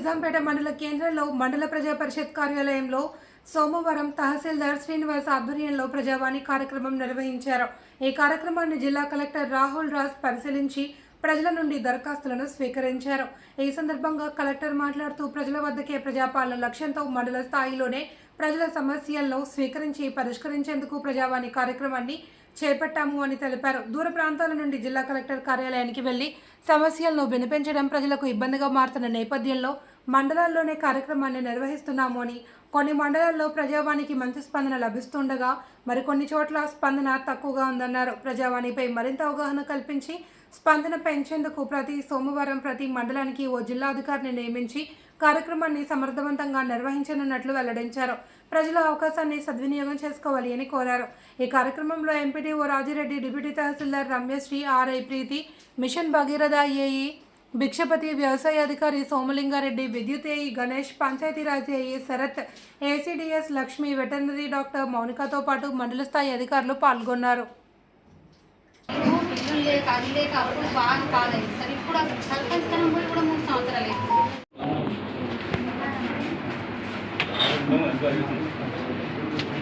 నిజాంపేట మండల కేంద్రంలో మండల ప్రజా పరిషత్ కార్యాలయంలో సోమవారం తహసీల్దార్ శ్రీనివాస్ ఆధ్వర్యంలో ప్రజావాణి కార్యక్రమం నిర్వహించారు. ఈ కార్యక్రమాన్ని జిల్లా కలెక్టర్ రాహుల్ రాజ్ పరిశీలించి ప్రజల నుండి దరఖాస్తులను స్వీకరించారు. ఈ సందర్భంగా కలెక్టర్ మాట్లాడుతూ ప్రజల వద్దకే ప్రజాపాలన లక్ష్యంతో మండల స్థాయిలోనే ప్రజల సమస్యలను స్వీకరించి పరిష్కరించేందుకు ప్రజావాణి కార్యక్రమాన్ని చేపట్టాము అని తెలిపారు. దూర ప్రాంతాల నుండి జిల్లా కలెక్టర్ కార్యాలయానికి వెళ్లి సమస్యలను వినిపించడం ప్రజలకు ఇబ్బందిగా మారుతున్న నేపథ్యంలో మండలాల్లోనే కార్యక్రమాన్ని నిర్వహిస్తున్నాము అని, కొన్ని మండలాల్లో ప్రజావాణికి మంచి స్పందన లభిస్తుండగా మరికొన్ని చోట్ల స్పందన తక్కువగా ఉందన్నారు. ప్రజావాణిపై మరింత అవగాహన కల్పించి స్పందన పెంచేందుకు ప్రతి సోమవారం ప్రతి మండలానికి ఓ జిల్లా అధికారిని నియమించి కార్యక్రమాన్ని సమర్థవంతంగా నిర్వహించనున్నట్లు వెల్లడించారు. ప్రజల అవకాశాన్ని సద్వినియోగం చేసుకోవాలి అని కోరారు. ఈ కార్యక్రమంలో MPDO Rajireddy, deputy tahsildar Ramyasri, RI Preethi, mission Bhagiratha AE Bhikshapathi, వ్యవసాయ అధికారి సోమలింగారెడ్డి, విద్యుత్ AE Ganesh, Panchayati Raj AE Sarath, ACDS Lakshmi, veterinary doctor మౌనికతో పాటు మండల స్థాయి అధికారులు పాల్గొన్నారు.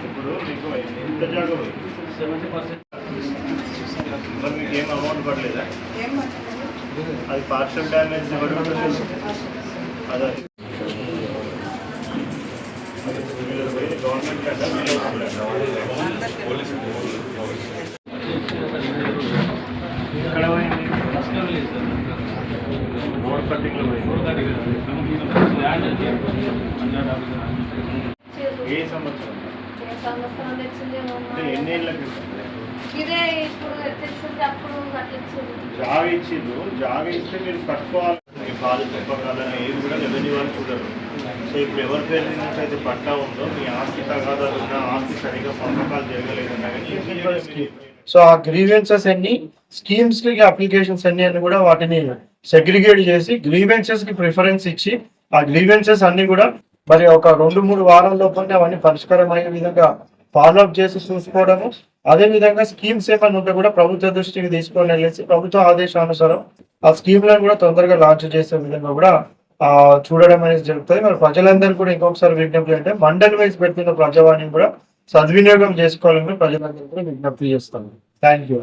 ఇప్పుడు మీకు ఎంత జాగ్రత్త 70% మరి మీకు ఏం అమౌంట్ పడలేదా? అది పార్షల్ డ్యామేజ్ అదే గవర్నమెంట్ కదా ఎక్కడ పోయింది? బోర్డ్ కట్టింగ్లో పోయింది. ఏ సంవత్సరం? ఎన్ని ఏళ్ళ క్రితం? జావి ఇచ్చిండ్రు. జావి ఇస్తే మీరు కట్టుకోవాలి. మీ పాలు చెప్పకాలని ఏది కూడా రెవెన్యూ వాళ్ళు చూడరు. సో ఇప్పుడు ఎవరి పేరు నుంచి అయితే పట్టా ఉందో, మీ ఆస్తి తగాదాలు ఉన్న ఆస్తి సరిగా పంపకాలు జరగలేదన్నా కానీ సో ఆ గ్రీవెన్సెస్ అన్ని స్కీమ్స్ కి అప్లికేషన్స్ అన్ని అని కూడా వాటిని సెగ్రిగేట్ చేసి గ్రీవెన్సెస్ కి ప్రిఫరెన్స్ ఇచ్చి ఆ గ్రీవెన్సెస్ అన్ని కూడా మరి ఒక 2-3 వారాల లోపల అవన్నీ పరిష్కారం అయ్యే విధంగా ఫాలోఅప్ చేసి చూసుకోవడము, అదే విధంగా స్కీమ్స్ ఏమైనా ఉంటే కూడా ప్రభుత్వ దృష్టికి తీసుకొని వెళ్ళేసి ప్రభుత్వ ఆదేశానుసారం ఆ స్కీమ్లను కూడా తొందరగా లాంచ్ చేసే విధంగా కూడా చూడడం అనేది జరుగుతుంది. మరి ప్రజలందరూ కూడా ఇంకొకసారి విజ్ఞప్తి అంటే మండల్ వైజ్ పెట్టిన ప్రజావాణిని కూడా సద్వినియోగం చేసుకోవాలని ప్రజలందరూ కూడా విజ్ఞప్తి చేస్తాను. Thank you.